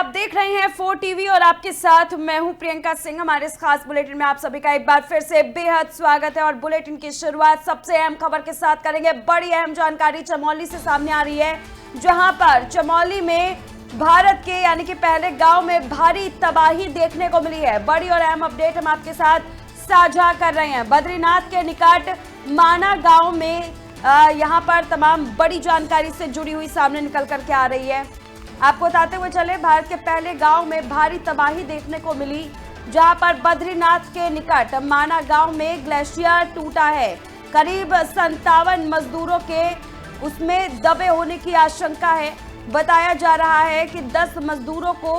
आप देख रहे हैं 4 टीवी और आपके साथ मैं हूं प्रियंका सिंह। हमारे इस खास बुलेटिन में आप सभी का एक बार फिर से बेहद स्वागत है और बुलेटिन की शुरुआत सबसे अहम खबर के साथ करेंगे। बड़ी अहम जानकारी चमोली से सामने आ रही है, जहां पर चमोली में भारत के यानी कि पहले गांव में भारी तबाही देखने को मिली है। बड़ी और अहम अपडेट हम आपके साथ साझा कर रहे हैं। बद्रीनाथ के निकट माना गांव में यहां पर तमाम बड़ी जानकारी से जुड़ी हुई सामने निकल करके आ रही है। आपको बताते हुए चले, भारत के पहले गांव में भारी तबाही देखने को मिली, जहां पर बद्रीनाथ के निकट माना गांव में ग्लेशियर टूटा है। करीब 57 मजदूरों के उसमें दबे होने की आशंका है। बताया जा रहा है कि 10 मजदूरों को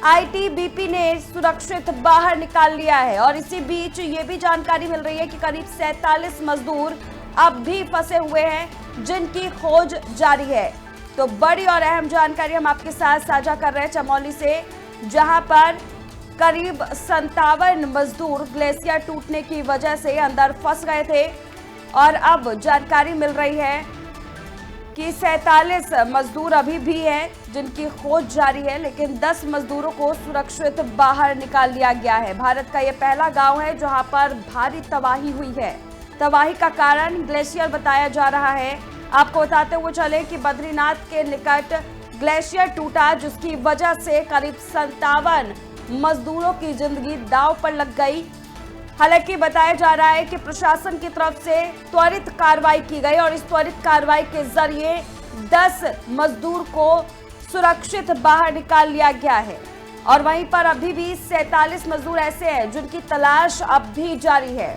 आईटीबीपी ने सुरक्षित बाहर निकाल लिया है और इसी बीच ये भी जानकारी मिल रही है कि करीब 47 मजदूर अब भी फंसे हुए हैं, जिनकी खोज जारी है। तो बड़ी और अहम जानकारी हम आपके साथ साझा कर रहे हैं चमोली से, जहां पर करीब 57 मजदूर ग्लेशियर टूटने की वजह से अंदर फंस गए थे और अब जानकारी मिल रही है कि 47 मजदूर अभी भी हैं, जिनकी खोज जारी है, लेकिन 10 मजदूरों को सुरक्षित बाहर निकाल लिया गया है। भारत का यह पहला गांव है जहां पर भारी तबाही हुई है। तबाही का कारण ग्लेशियर बताया जा रहा है। आपको बताते हुए चले कि बद्रीनाथ के निकट ग्लेशियर टूटा, जिसकी वजह से करीब 57 मजदूरों की जिंदगी दांव पर लग गई। हालांकि बताया जा रहा है कि प्रशासन की तरफ से त्वरित कार्रवाई की गई और इस त्वरित कार्रवाई के जरिए 10 मजदूर को सुरक्षित बाहर निकाल लिया गया है और वहीं पर अभी भी 47 मजदूर ऐसे हैं जिनकी तलाश अब भी जारी है।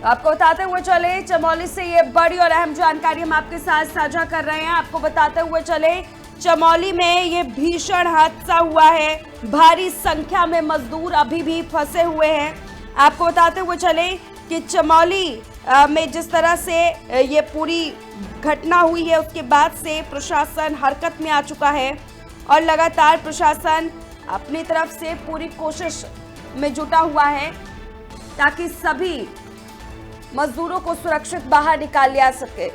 आपको बताते हुए चले, चमोली से ये बड़ी और अहम जानकारी हम आपके साथ साझा कर रहे हैं। आपको बताते हुए चले, चमोली में ये भीषण हादसा हुआ है। भारी संख्या में मजदूर अभी भी फंसे हुए हैं। आपको बताते हुए चले कि चमोली में जिस तरह से ये पूरी घटना हुई है, उसके बाद से प्रशासन हरकत में आ चुका है और लगातार प्रशासन अपनी तरफ से पूरी कोशिश में जुटा हुआ है ताकि सभी मजदूरों को सुरक्षित बाहर निकाल लिया सके।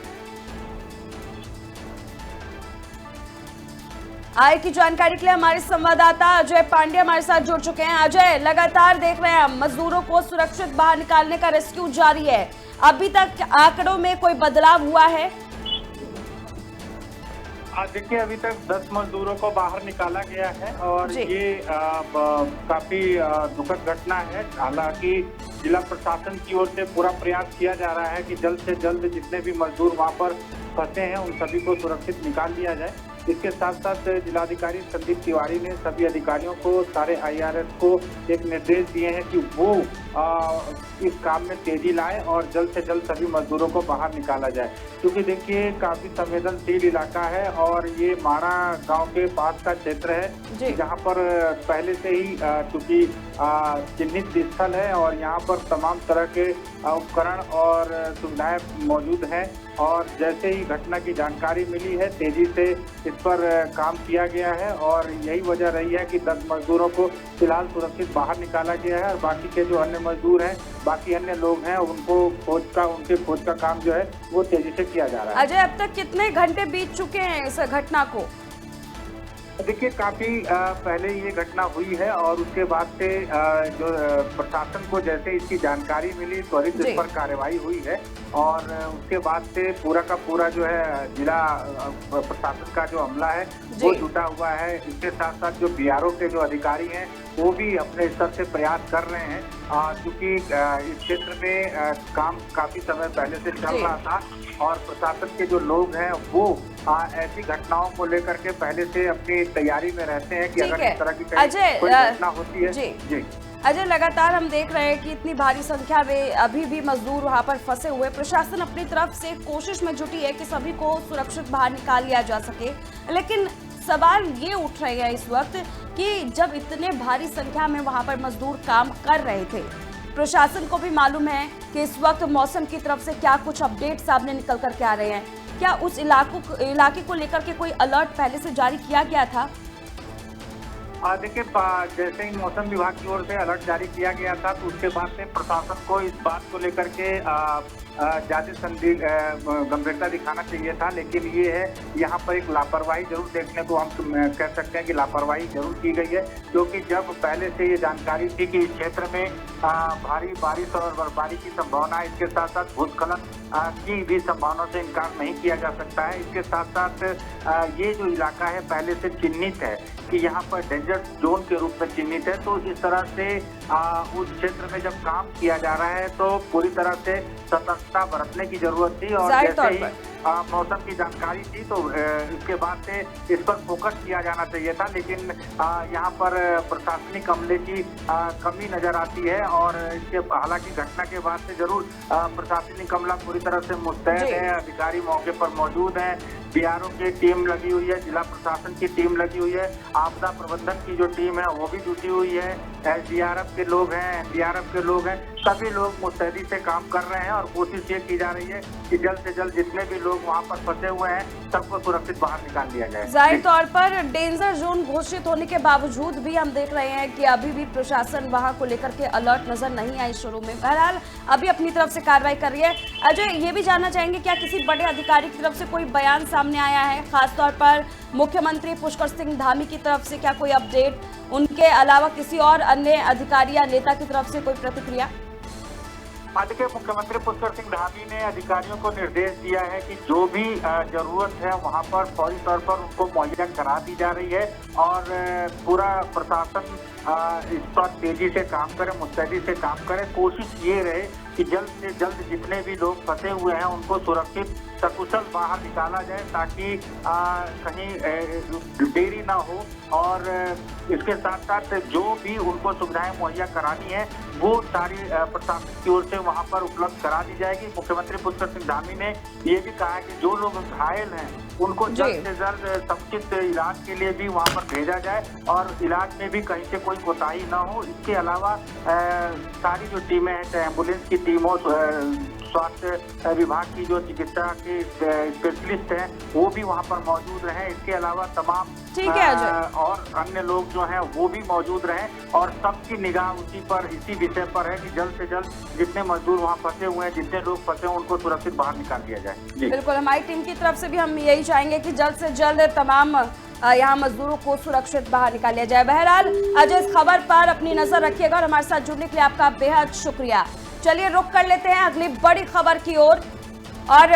आय की जानकारी के लिए हमारे संवाददाता अजय पांडे हमारे साथ जुड़ चुके हैं। अजय, लगातार देख रहे हैं हम मजदूरों को सुरक्षित बाहर निकालने का रेस्क्यू जारी है। अभी तक आंकड़ों में कोई बदलाव हुआ है? देखिए, अभी तक 10 मजदूरों को बाहर निकाला गया है और ये काफी दुखद घटना है। हालांकि जिला प्रशासन की ओर से पूरा प्रयास किया जा रहा है कि जल्द से जल्द जितने भी मजदूर वहां पर फंसे हैं उन सभी को सुरक्षित निकाल दिया जाए। इसके साथ साथ जिलाधिकारी संदीप तिवारी ने सभी अधिकारियों को, सारे आईआरएस को एक निर्देश दिए हैं कि वो इस काम में तेजी लाए और जल्द से जल्द सभी मजदूरों को बाहर निकाला जाए, क्योंकि देखिए काफी संवेदनशील इलाका है और ये माना गांव के पास का क्षेत्र है, जहां पर पहले से ही चूंकि चिन्हित स्थल है और यहाँ पर तमाम तरह के उपकरण और सुविधाएं मौजूद हैं। और जैसे ही घटना की जानकारी मिली है, तेजी से इस पर काम किया गया है और यही वजह रही है कि 10 मजदूरों को फिलहाल सुरक्षित बाहर निकाला गया है और बाकी के जो अन्य मजदूर हैं, बाकी अन्य लोग हैं, उनके खोज का काम जो है वो तेजी से किया जा रहा है। अजय, अब तक कितने घंटे बीत चुके हैं इस घटना को? देखिए, काफी पहले ये घटना हुई है और उसके बाद से जो प्रशासन को जैसे इसकी जानकारी मिली, त्वरित इस पर कार्रवाई हुई है और उसके बाद से पूरा का पूरा जो है जिला प्रशासन का जो अमला है वो जुटा हुआ है। इसके साथ साथ जो बीआरओ के जो अधिकारी हैं वो भी अपने स्तर से प्रयास कर रहे हैं, क्योंकि इस क्षेत्र में काम काफी समय पहले से चल रहा था और प्रशासन के जो लोग हैं वो ऐसी घटनाओं को लेकर के पहले से अपनी तैयारी में रहते हैं कि अगर इस तरह की कोई घटना होती है। जी अजय, लगातार हम देख रहे हैं कि इतनी भारी संख्या में अभी भी मजदूर वहां पर फंसे हुए। प्रशासन अपनी तरफ से कोशिश में जुटी है कि सभी को सुरक्षित बाहर निकाल लिया जा सके, लेकिन सवाल ये उठ रहे हैं इस वक्त कि जब इतने भारी संख्या में वहां पर मजदूर काम कर रहे थे, प्रशासन को भी मालूम है कि इस वक्त मौसम की तरफ से क्या कुछ अपडेट सामने निकल करके आ रहे हैं। क्या उस इलाके को लेकर के कोई अलर्ट पहले से जारी किया गया था? देखिए, जैसे ही मौसम विभाग की ओर से अलर्ट जारी किया गया था, तो उसके बाद से प्रशासन को इस बात को लेकर के ज्यादा गंभीरता दिखाना चाहिए था। लेकिन ये है, यहाँ पर एक लापरवाही जरूर देखने को हम कह सकते हैं कि लापरवाही जरूर की गई है, क्योंकि जब पहले से ये जानकारी थी कि इस क्षेत्र में भारी बारिश और बर्फबारी की संभावना है, इसके साथ साथ भूस्खलन की भी संभावना से इनकार नहीं किया जा सकता है। इसके साथ साथ ये जो इलाका है पहले से चिन्हित है कि यहाँ पर डेंजर जोन के रूप में चिन्हित है, तो इस तरह से उस क्षेत्र में जब काम किया जा रहा है तो पूरी तरह से सतर्कता बरतने की जरूरत थी। और जैसे ही मौसम की जानकारी थी तो इसके बाद से इस पर फोकस किया जाना चाहिए था, लेकिन यहाँ पर प्रशासनिक अमले की कमी नजर आती है। और इसके हालांकि घटना के बाद से जरूर प्रशासनिक अमला पूरी तरह से मुस्तैद है, अधिकारी मौके पर मौजूद हैं, बीआरओ की टीम लगी हुई है, जिला प्रशासन की टीम लगी हुई है, आपदा प्रबंधन की जो टीम है वो भी जुटी हुई है, एसडीआरएफ के लोग हैं, एनडीआरएफ के लोग हैं, सभी लोग मुस्तैदी से काम कर रहे हैं। और कोशिश ये की जा रही है कि जल्द से जल्द जितने भी लोग वहाँ पर फंसे हुए हैं सबको सुरक्षित बाहर निकाल दिया जाए। जाहिर तौर पर डेंजर जोन घोषित होने के बावजूद भी हम देख रहे हैं कि अभी भी प्रशासन वहां को लेकर के अलर्ट नजर नहीं आई शुरू में। बहरहाल अभी अपनी तरफ से कार्रवाई कर रही है। अजय, ये भी जानना चाहेंगे क्या किसी बड़े अधिकारी की तरफ से कोई बयान सामने आया है, खासतौर पर मुख्यमंत्री पुष्कर सिंह धामी की तरफ से क्या कोई अपडेट, उनके अलावा किसी और अन्य अधिकारी या नेता की तरफ से कोई प्रतिक्रिया? देखिए, मुख्यमंत्री पुष्कर सिंह धामी ने अधिकारियों को निर्देश दिया है कि जो भी जरूरत है वहां पर फौरी तौर पर उनको मुहैया करा दी जा रही है। और पूरा प्रशासन इस पर तेजी से काम करे, मुस्तैदी से काम करे। कोशिश ये रहे कि जल्द से जल्द जितने भी लोग फंसे हुए हैं उनको सुरक्षित सकुशल बाहर निकाला जाए, ताकि कहीं देरी ना हो। और इसके साथ साथ जो भी उनको सुविधाएं मुहैया करानी है वो सारी प्रशासन की ओर से वहां पर उपलब्ध करा दी जाएगी। मुख्यमंत्री पुष्कर सिंह धामी ने ये भी कहा है कि जो लोग घायल हैं उनको जल्द से जल्द समुचित इलाज के लिए भी वहां पर भेजा जाए और इलाज में भी कहीं से कोई कोताही ना हो। इसके अलावा सारी जो टीमें हैं, चाहे एम्बुलेंस की टीम हो, स्वास्थ्य विभाग की जो चिकित्सा के स्पेशलिस्ट हैं वो भी वहां पर मौजूद रहे। इसके अलावा तमाम और अन्य लोग जो हैं वो भी मौजूद रहे और सबकी निगाह इसी विषय पर है कि जल्द से जल्द जितने मजदूर वहां फंसे हुए हैं, जितने लोग फंसे हैं, उनको सुरक्षित बाहर निकाल दिया जाए। बिल्कुल, हमारी टीम की तरफ से भी हम यही चाहेंगे कि जल्द से जल्द तमाम यहाँ मजदूरों को सुरक्षित बाहर निकाल लिया जाए। बहरहाल अजय, इस खबर पर अपनी नजर रखिएगा और हमारे साथ जुड़ने के लिए आपका बेहद शुक्रिया। चलिए रुक कर लेते हैं अगली बड़ी खबर की ओर। और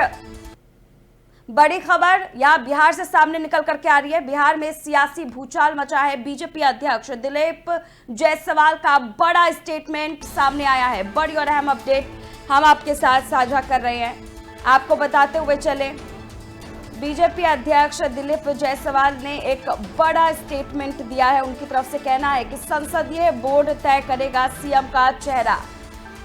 बड़ी खबर यहाँ बिहार से सामने निकल करके आ रही है। बिहार में सियासी भूचाल मचा है। बीजेपी अध्यक्ष दिलीप जायसवाल का बड़ा स्टेटमेंट सामने आया है। बड़ी और अहम अपडेट हम आपके साथ साझा कर रहे हैं। आपको बताते हुए चले, बीजेपी अध्यक्ष दिलीप जायसवाल ने एक बड़ा स्टेटमेंट दिया है। उनकी तरफ से कहना है कि संसदीय बोर्ड तय करेगा सीएम का चेहरा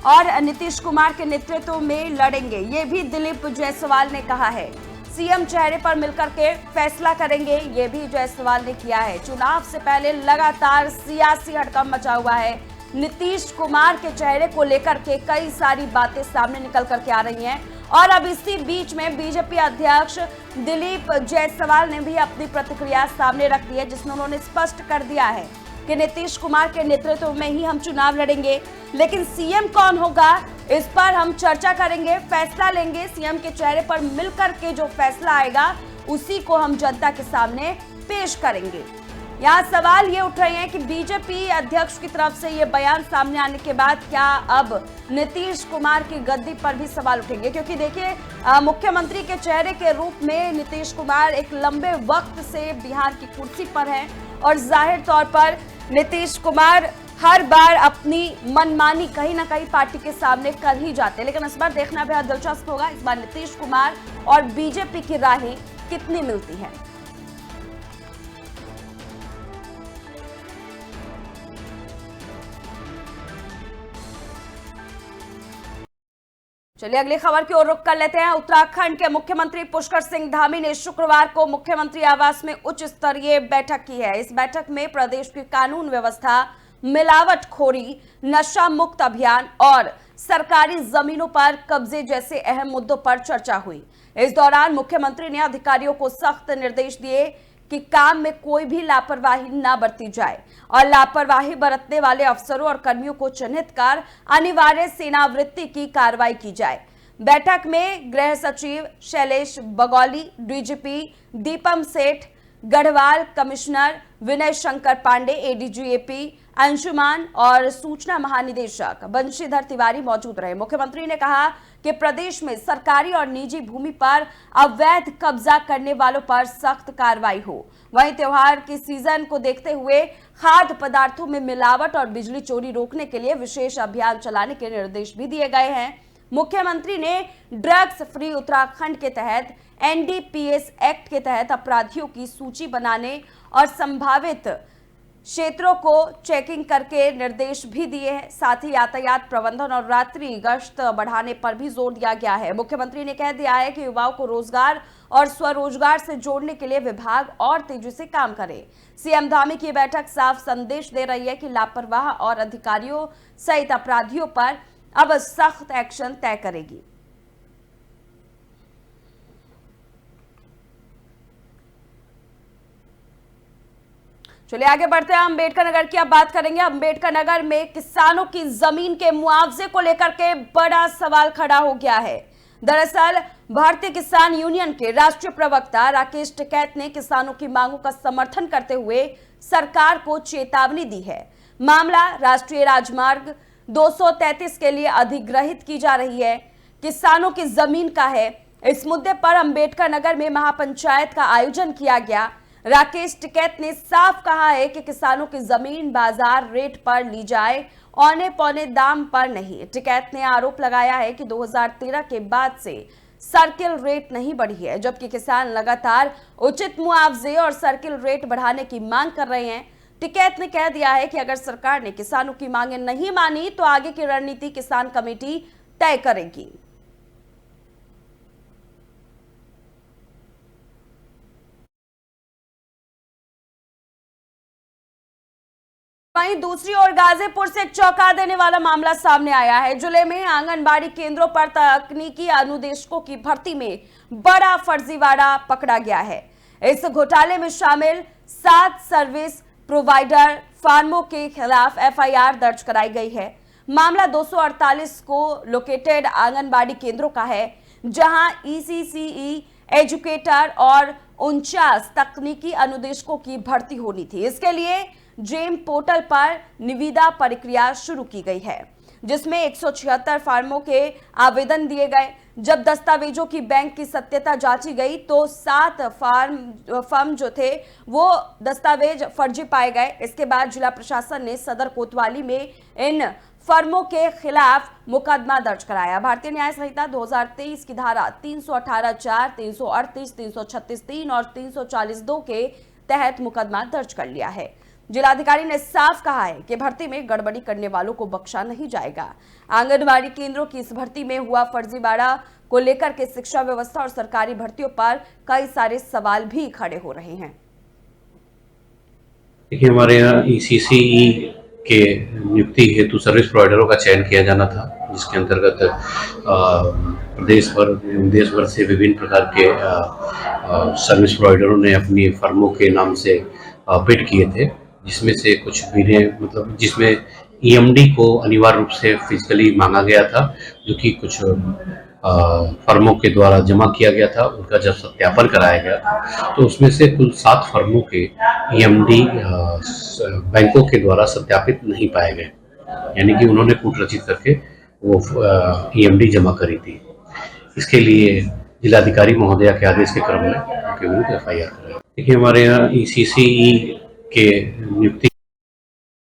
और नीतीश कुमार के नेतृत्व में लड़ेंगे, ये भी दिलीप जायसवाल ने कहा है। सीएम चेहरे पर मिलकर के फैसला करेंगे, ये भी जायसवाल ने किया है। चुनाव से पहले लगातार सियासी हड़कंप मचा हुआ है। नीतीश कुमार के चेहरे को लेकर के कई सारी बातें सामने निकल करके आ रही हैं और अब इसी बीच में बीजेपी अध्यक्ष दिलीप जायसवाल ने भी अपनी प्रतिक्रिया सामने रख दी है, जिसमें उन्होंने स्पष्ट कर दिया है कि नीतीश कुमार के नेतृत्व में ही हम चुनाव लड़ेंगे, लेकिन सीएम कौन होगा इस पर हम चर्चा करेंगे, फैसला लेंगे। सीएम के चेहरे पर मिलकर के जो फैसला आएगा उसी को हम जनता के सामने पेश करेंगे। यहाँ सवाल ये उठ रहे हैं कि बीजेपी अध्यक्ष की तरफ से ये बयान सामने आने के बाद क्या अब नीतीश कुमार की गद्दी पर भी सवाल उठेंगे? क्योंकि देखिए, मुख्यमंत्री के चेहरे के रूप में नीतीश कुमार एक लंबे वक्त से बिहार की कुर्सी पर हैं और जाहिर तौर पर नीतीश कुमार हर बार अपनी मनमानी कहीं ना कहीं पार्टी के सामने कर ही जाते हैं। लेकिन इस बार देखना बेहद दिलचस्प होगा, इस बार नीतीश कुमार और बीजेपी की राहें कितनी मिलती हैं। चलिए अगली खबर की ओर रुख कर लेते हैं। उत्तराखंड के मुख्यमंत्री पुष्कर सिंह धामी ने शुक्रवार को मुख्यमंत्री आवास में उच्च स्तरीय बैठक की है। इस बैठक में प्रदेश की कानून व्यवस्था, मिलावटखोरी, नशा मुक्त अभियान और सरकारी जमीनों पर कब्जे जैसे अहम मुद्दों पर चर्चा हुई। इस दौरान मुख्यमंत्री ने अधिकारियों को सख्त निर्देश दिए कि काम में कोई भी लापरवाही न बरती जाए और लापरवाही बरतने वाले अफसरों और कर्मियों को चिन्हित कर अनिवार्य सेनावृत्ति की कार्रवाई की जाए। बैठक में गृह सचिव शैलेश बगौली, डीजीपी दीपम सेठ Garhwal, commissioner Vinay Shankar Pandey, ADG AP Anshuman और सूचना महानिदेशक बंशीधर तिवारी मौजूद रहे। मुख्यमंत्री ने कहा कि प्रदेश में सरकारी और निजी भूमि पर अवैध कब्जा करने वालों पर सख्त कार्रवाई हो। वहीं त्योहार के सीजन को देखते हुए खाद्य पदार्थों में मिलावट और बिजली चोरी रोकने के लिए विशेष अभियान चलाने के निर्देश भी दिए गए हैं। मुख्यमंत्री ने ड्रग्स फ्री उत्तराखंड के तहत एनडीपीएस एक्ट के तहत अपराधियों की सूची बनाने और संभावित क्षेत्रों को चेकिंग करके निर्देश भी दिए हैं। साथ ही यातायात प्रबंधन और रात्रि गश्त बढ़ाने पर भी जोर दिया गया है। मुख्यमंत्री ने कह दिया है कि युवाओं को रोजगार और स्वरोजगार से जोड़ने के लिए विभाग और तेजी से काम करे। सीएम धामी की बैठक साफ संदेश दे रही है कि लापरवाह और अधिकारियों सहित अपराधियों पर अब सख्त एक्शन तय करेगी। चलिए आगे बढ़ते हैं। अंबेडकर नगर की अब बात करेंगे। अंबेडकर नगर में किसानों की जमीन के मुआवजे को लेकर के बड़ा सवाल खड़ा हो गया है। दरअसल भारतीय किसान यूनियन के राष्ट्रीय प्रवक्ता राकेश टिकैत ने किसानों की मांगों का समर्थन करते हुए सरकार को चेतावनी दी है। मामला राष्ट्रीय राजमार्ग 233 के लिए अधिग्रहित की जा रही है, किसानों की जमीन का है। इस मुद्दे पर अंबेडकर नगर में महापंचायत का आयोजन किया गया। राकेश टिकैत ने साफ कहा है कि किसानों की जमीन बाजार रेट पर ली जाए, औने पौने दाम पर नहीं। टिकैत ने आरोप लगाया है कि 2013 के बाद से सर्किल रेट नहीं बढ़ी है, जबकि किसान लगातार उचित मुआवजे और सर्किल रेट बढ़ाने की मांग कर रहे हैं। टिकैत ने कह दिया है कि अगर सरकार ने किसानों की मांगें नहीं मानी तो आगे की रणनीति किसान कमेटी तय करेगी। वहीं दूसरी ओर गाजीपुर से एक चौंका देने वाला मामला सामने आया है। जिले में आंगनबाड़ी केंद्रों पर तकनीकी अनुदेशकों की भर्ती में बड़ा फर्जीवाड़ा पकड़ा गया है। इस घोटाले में शामिल 7 सर्विस प्रोवाइडर फर्मों के खिलाफ एफआईआर दर्ज कराई गई है। मामला 248 को लोकेटेड आंगनबाड़ी केंद्रों का है, जहां ईसीसीई एजुकेटर और 49 तकनीकी अनुदेशकों की भर्ती होनी थी। इसके लिए जेम पोर्टल पर निविदा प्रक्रिया शुरू की गई है, जिसमें 176 फर्मों के आवेदन दिए गए। जब दस्तावेजों की बैंक की सत्यता जांची गई तो 7 फर्म जो थे वो दस्तावेज फर्जी पाए गए। इसके बाद जिला प्रशासन ने सदर कोतवाली में इन फर्मों के खिलाफ मुकदमा दर्ज कराया। भारतीय न्याय संहिता 2023 की धारा 318(4), 338, 336(3) और 340(2) के तहत मुकदमा दर्ज कर लिया है। जिलाधिकारी ने साफ कहा है कि भर्ती में गड़बड़ी करने वालों को बख्शा नहीं जाएगा। आंगनबाड़ी केंद्रों की इस भर्ती में हुआ फर्जीवाड़ा को लेकर के शिक्षा व्यवस्था और सरकारी भर्तियों पर कई सारे सवाल भी खड़े हो रहे हैं। देखिए, हमारे यहाँ ईसीसीई के नियुक्ति हेतु सर्विस प्रोवाइडरों का चयन किया जाना था, जिसके अंतर्गत प्रदेश भर देश भर से विभिन्न प्रकार के सर्विस प्रोवाइडरों ने अपनी फर्मों के नाम से बिड किए थे, जिसमें से कुछ बिडें मतलब जिसमें ईएमडी को अनिवार्य रूप से फिजिकली मांगा गया था, जो कि कुछ फर्मों के द्वारा जमा किया गया था। उनका जब सत्यापन कराया गया तो उसमें से कुल 7 फर्मों के ईएमडी बैंकों के द्वारा सत्यापित नहीं पाए गए, यानी कि उन्होंने कूट रचित करके वो ईएमडी जमा करी थी। इसके लिए जिलाधिकारी महोदया के आदेश के क्रम में उनके विरुद्ध एफआईआर कराई। देखिए, हमारे यहाँ ईसीसीई के नियुक्ति।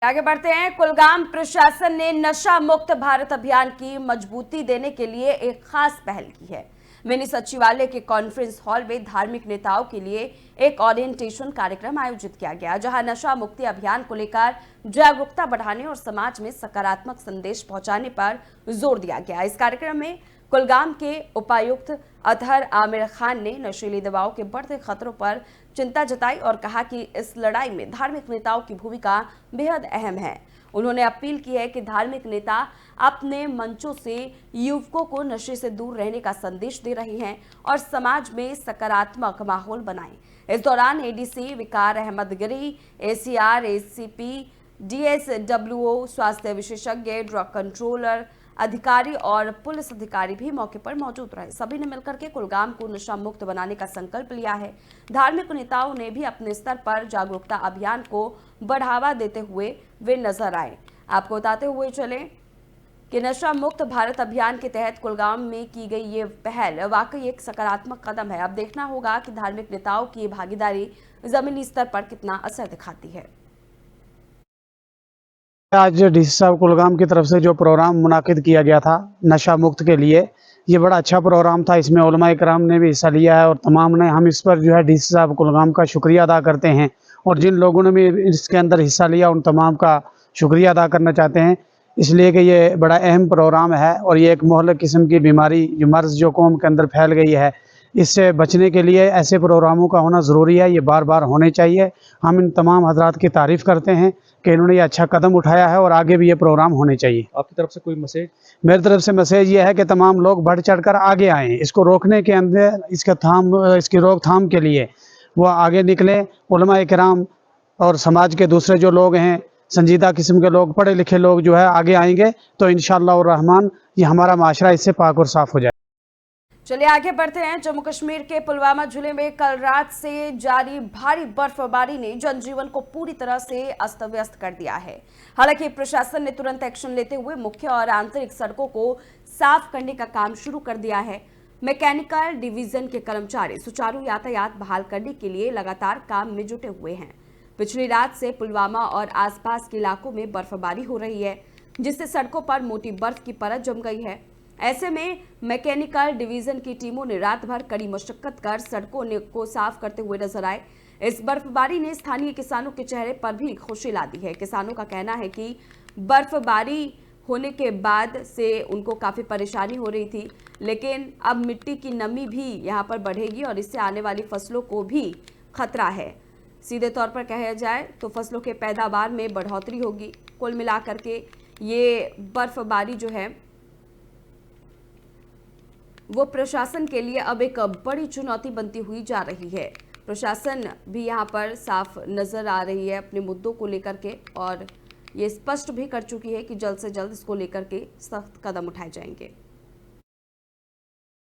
आगे बढ़ते हैं। कुलगाम प्रशासन ने नशा मुक्त भारत अभियान की मजबूती देने के लिए एक खास पहल की है। मिनी सचिवालय के कॉन्फ्रेंस हॉल में धार्मिक नेताओं के लिए एक ओरिएंटेशन कार्यक्रम आयोजित किया गया, जहां नशा मुक्ति अभियान को लेकर जागरूकता बढ़ाने और समाज में सकारात्मक संदेश पहुंचाने पर जोर दिया गया। इस कार्यक्रम में कुलगाम के उपायुक्त अतहर आमिर खान ने नशीली दवाओं के बढ़ते खतरों पर चिंता जताई और कहा कि इस लड़ाई में धार्मिक नेताओं की भूमिका बेहद अहम है। उन्होंने अपील की है कि धार्मिक नेता अपने मंचों से युवकों को नशे से दूर रहने का संदेश दे रहे हैं और समाज में सकारात्मक माहौल बनाएं। इस दौरान एडीसी विकार अहमद गिरी, एसीआर, एसीपी, डीएसडब्ल्यूओ, स्वास्थ्य विशेषज्ञ, ड्रग कंट्रोलर अधिकारी और पुलिस अधिकारी भी मौके पर मौजूद रहे। सभी ने मिलकर के कुलगाम को नशा मुक्त बनाने का संकल्प लिया है। धार्मिक नेताओं ने भी अपने स्तर पर जागरूकता अभियान को बढ़ावा देते हुए वे नजर आए। आपको बताते हुए चले कि नशा मुक्त भारत अभियान के तहत कुलगाम में की गई ये पहल वाकई एक सकारात्मक कदम है। अब देखना होगा कि धार्मिक नेताओं की भागीदारी जमीनी स्तर पर कितना असर दिखाती है। आज डीसी साहब कुलगाम की तरफ से जो प्रोग्राम मुनाकिद किया गया था नशा मुक्त के लिए, ये बड़ा अच्छा प्रोग्राम था। इसमें उलमाए कराम ने भी हिस्सा लिया है और तमाम ने, हम इस पर जो है डीसी साहब कुलगाम का शुक्रिया अदा करते हैं और जिन लोगों ने भी इसके अंदर हिस्सा लिया उन तमाम का शुक्रिया अदा करना चाहते हैं, इसलिए कि ये बड़ा अहम प्रोग्राम है और ये एक मुहल्लिक किस्म की बीमारी जो मर्ज़ जो कौम के अंदर फैल गई है, इससे बचने के लिए ऐसे प्रोग्रामों का होना ज़रूरी है। ये बार बार होने चाहिए। हम इन तमाम हजरात की तारीफ़ करते हैं कि इन्होंने ये अच्छा कदम उठाया है और आगे भी ये प्रोग्राम होने चाहिए। आपकी तरफ से कोई मैसेज? मेरी तरफ से मैसेज ये है कि तमाम लोग बढ़ चढ़कर आगे आएँ, इसको रोकने के अंदर इसकी रोकथाम के लिए वो आगे निकलें। उलमाए किराम और समाज के दूसरे जो लोग हैं, संजीदा किस्म के लोग, पढ़े लिखे लोग जो है आगे आएंगे तो इंशाअल्लाह और रहमान ये हमारा माशरा इससे पाक और साफ हो जाए। चलिए आगे बढ़ते हैं। जम्मू कश्मीर के पुलवामा जिले में कल रात से जारी भारी बर्फबारी ने जनजीवन को पूरी तरह से अस्त व्यस्त कर दिया है। हालांकि प्रशासन ने तुरंत एक्शन लेते हुए मुख्य और आंतरिक सड़कों को साफ करने का काम शुरू कर दिया है। मैकेनिकल डिवीजन के कर्मचारी सुचारू यातायात बहाल करने के लिए लगातार काम में जुटे हुए हैं। पिछली रात से पुलवामा और आसपास के इलाकों में बर्फबारी हो रही है, जिससे सड़कों पर मोटी बर्फ की परत जम गई है। ऐसे में मैकेनिकल डिवीजन की टीमों ने रात भर कड़ी मशक्कत कर सड़कों को साफ करते हुए नजर आए। इस बर्फबारी ने स्थानीय किसानों के चेहरे पर भी खुशी ला दी है। किसानों का कहना है कि बर्फबारी होने के बाद से उनको काफी परेशानी हो रही थी, लेकिन अब मिट्टी की नमी भी यहां पर बढ़ेगी और इससे आने वाली फसलों को भी खतरा है। सीधे तौर पर कहा जाए तो फसलों के पैदावार में बढ़ोतरी होगी। कुल मिलाकर के ये बर्फबारी जो है वो प्रशासन के लिए अब एक बड़ी चुनौती बनती हुई जा रही है। प्रशासन भी यहाँ पर साफ नजर आ रही है अपने मुद्दों को लेकर के और ये स्पष्ट भी कर चुकी है कि जल्द से जल्द इसको लेकर के सख्त कदम उठाए जाएंगे।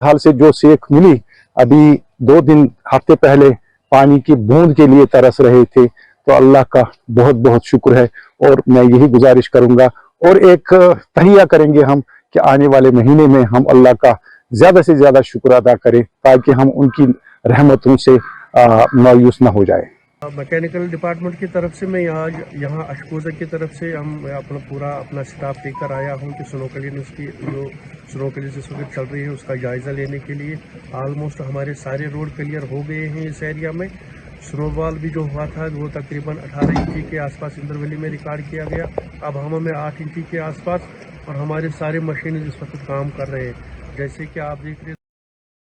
हाल से जो सीख मिली, अभी 2 दिन हफ्ते पहले पानी की बूंद के लिए तरस रहे थे, तो अल्लाह का बहुत बहुत शुक्र है और मैं यही गुजारिश करूंगा और एक तहिया करेंगे हम कि आने वाले महीने में हम अल्लाह का ज्यादा से ज्यादा शुक्र अदा करें ताकि हम उनकी रहमतों से मायूस ना हो जाए। मैकेनिकल डिपार्टमेंट की तरफ से मैं यहाँ अशकोजा की तरफ से हम अपना स्टाफ लेकर आया हूँ कि स्नोकलिंग उसकी जो स्नोकलिंग इस वक्त चल रही है उसका जायजा लेने के लिए। ऑलमोस्ट हमारे सारे रोड क्लियर हो गए हैं इस एरिया में। स्नोबॉल भी जो हुआ था वो तकरीबन 18 इंची के आसपास इंद्रवली में रिकॉर्ड किया गया। अब हम में 8 इंची के आसपास और हमारे सारे मशीन इस वक्त काम कर रहे हैं, जैसे कि आप देख रहे हैं।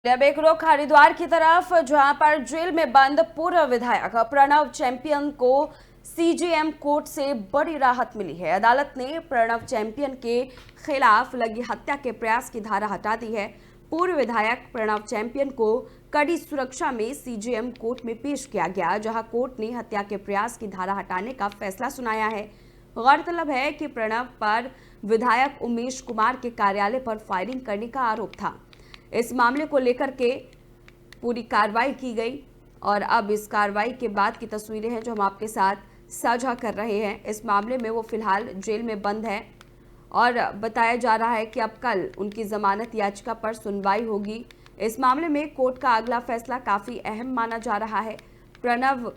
अब एक रुख हरिद्वार की तरफ, जहां पर जेल में बंद पूर्व विधायक प्रणव चैंपियन को सीजेएम कोर्ट से बड़ी राहत मिली है। अदालत ने प्रणव चैंपियन के खिलाफ लगी हत्या के प्रयास की धारा हटा दी है। पूर्व विधायक प्रणव चैंपियन को कड़ी सुरक्षा में सीजेएम कोर्ट में पेश किया गया, जहां कोर्ट ने हत्या के प्रयास की धारा हटाने का फैसला सुनाया है। गौरतलब है कि प्रणव पर विधायक उमेश कुमार के कार्यालय पर फायरिंग करने का आरोप था। इस मामले को लेकर के पूरी कार्रवाई की गई और अब इस कार्रवाई के बाद की तस्वीरें हैं जो हम आपके साथ साझा कर रहे हैं। इस मामले में वो फिलहाल जेल में बंद है और बताया जा रहा है कि अब कल उनकी जमानत याचिका पर सुनवाई होगी। इस मामले में कोर्ट का अगला फैसला काफ़ी अहम माना जा रहा है। प्रणव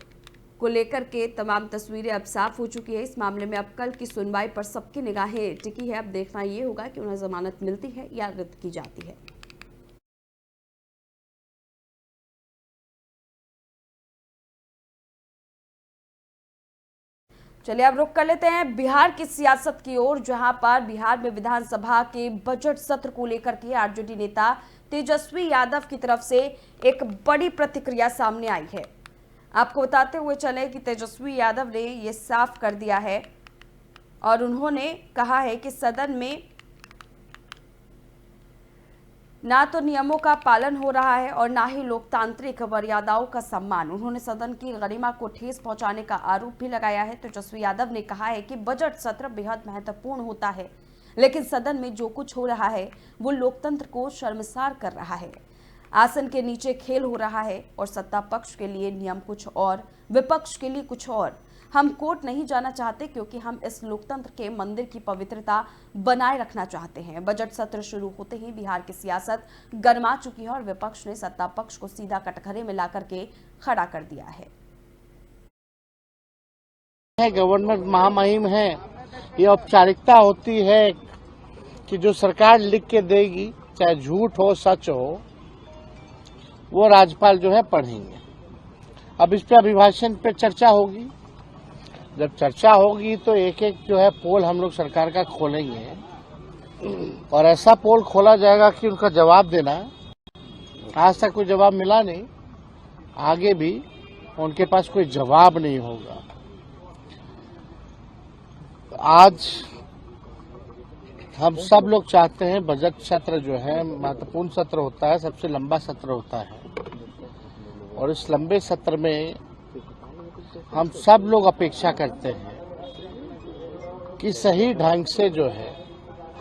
को लेकर के तमाम तस्वीरें अब साफ हो चुकी है। इस मामले में अब कल की सुनवाई पर सबकी निगाहें टिकी है। अब देखना ये होगा कि उन्हें जमानत मिलती है या रद्द की जाती है। चलिए अब रुक कर लेते हैं बिहार की सियासत की ओर, जहां पर बिहार में विधानसभा के बजट सत्र को लेकर के आरजेडी नेता तेजस्वी यादव की तरफ से एक बड़ी प्रतिक्रिया सामने आई है। आपको बताते हुए चले कि तेजस्वी यादव ने यह साफ कर दिया है और उन्होंने कहा है कि सदन में ना तो नियमों का पालन हो रहा है और ना ही लोकतांत्रिक मर्यादाओं का सम्मान। उन्होंने सदन की गरिमा को ठेस पहुंचाने का आरोप भी लगाया है। तेजस्वी यादव ने कहा है कि बजट सत्र बेहद महत्वपूर्ण होता है, लेकिन सदन में जो कुछ हो रहा है वो लोकतंत्र को शर्मसार कर रहा है। आसन के नीचे खेल हो रहा है और सत्ता पक्ष के लिए नियम कुछ और, विपक्ष के लिए कुछ और। हम कोर्ट नहीं जाना चाहते क्योंकि हम इस लोकतंत्र के मंदिर की पवित्रता बनाए रखना चाहते हैं। बजट सत्र शुरू होते ही बिहार की सियासत गरमा चुकी है और विपक्ष ने सत्ता पक्ष को सीधा कटघरे में ला करके खड़ा कर दिया है। गवर्नर महामहिम है, ये औपचारिकता होती है कि जो सरकार लिख के देगी, चाहे झूठ हो सच हो, वो राज्यपाल जो है पढ़ेंगे। अब इस पे अभिभाषण पे चर्चा होगी। जब चर्चा होगी तो एक एक जो है पोल हम लोग सरकार का खोलेंगे और ऐसा पोल खोला जाएगा कि उनका जवाब देना। आज तक कोई जवाब मिला नहीं, आगे भी उनके पास कोई जवाब नहीं होगा। आज हम सब लोग चाहते हैं बजट सत्र जो है महत्वपूर्ण सत्र होता है, सबसे लंबा सत्र होता है और इस लंबे सत्र में हम सब लोग अपेक्षा करते हैं कि सही ढंग से जो है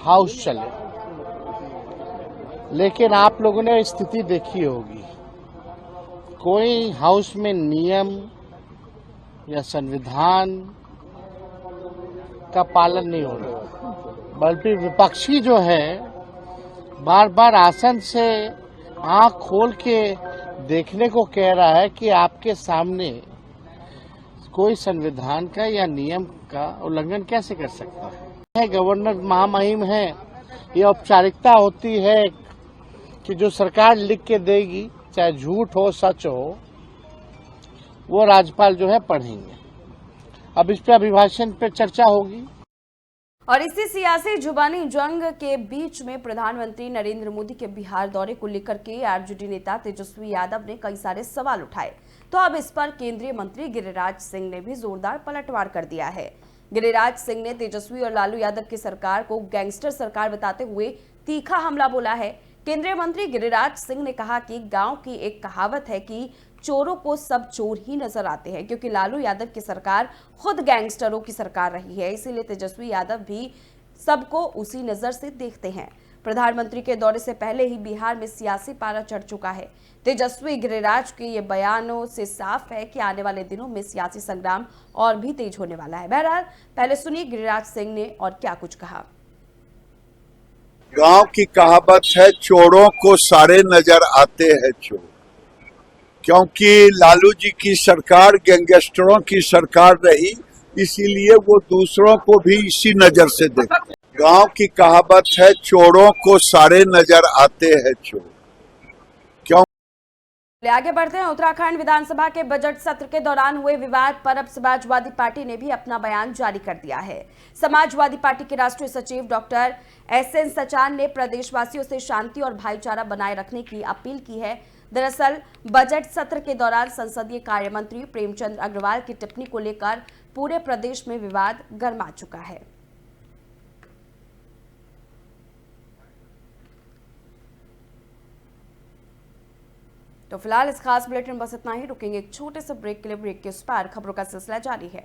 हाउस चले। लेकिन आप लोगों ने स्थिति देखी होगी, कोई हाउस में नियम या संविधान का पालन नहीं हो रहा, बल्कि विपक्षी जो है बार बार आसन से आंख खोल के देखने को कह रहा है कि आपके सामने कोई संविधान का या नियम का उल्लंघन कैसे कर सकता है। गवर्नर महामहिम है, ये औपचारिकता होती है कि जो सरकार लिख के देगी, चाहे झूठ हो सच हो, वो राज्यपाल जो है पढ़ेंगे। अब इस पे अभिभाषण पे चर्चा होगी। और इसी सियासी जुबानी जंग के बीच में प्रधानमंत्री नरेंद्र मोदी के बिहार दौरे को लेकर के आरजेडी नेता तेजस्वी यादव ने कई सारे सवाल उठाए। तो अब इस पर केंद्रीय मंत्री गिरिराज सिंह ने भी जोरदार पलटवार कर दिया है। गिरिराज सिंह ने तेजस्वी और लालू यादव की सरकार को गैंगस्टर सरकार बताते हुए तीखा हमला बोला है। केंद्रीय मंत्री गिरिराज सिंह ने कहा कि गांव की एक कहावत है कि चोरों को सब चोर ही नजर आते हैं, क्योंकि लालू यादव की सरकार खुद गैंगस्टरों की सरकार रही है, इसीलिए तेजस्वी यादव भी सबको उसी नजर से देखते हैं। प्रधानमंत्री के दौरे से पहले ही बिहार में सियासी पारा चढ़ चुका है। तेजस्वी गिरिराज के ये बयानों से साफ है कि आने वाले दिनों में सियासी संग्राम और भी तेज होने वाला है। बहरहाल पहले सुनिए गिरिराज सिंह ने और क्या कुछ कहा। गांव की कहावत है, चोरों को सारे नजर आते हैं चोर, क्योंकि लालू जी की सरकार गैंगस्टरों की सरकार रही, इसीलिए वो दूसरों को भी इसी नजर से देखते हैं। गांव की कहावत है, चोरों को सारे नजर आते हैं चोर। आगे बढ़ते हैं। उत्तराखंड विधानसभा के बजट सत्र के दौरान हुए विवाद पर अब समाजवादी पार्टी ने भी अपना बयान जारी कर दिया है। समाजवादी पार्टी के राष्ट्रीय सचिव डॉक्टर एसएन सचान ने प्रदेशवासियों से शांति और भाईचारा बनाए रखने की अपील की है। दरअसल बजट सत्र के दौरान संसदीय कार्य मंत्री प्रेमचंद अग्रवाल की टिप्पणी को लेकर पूरे प्रदेश में विवाद गरमा चुका है। तो फिलहाल इस खास बुलेटिन बस इतना ही। रुकेंगे एक छोटे से ब्रेक के लिए। ब्रेक के उस पार खबरों का सिलसिला जारी है।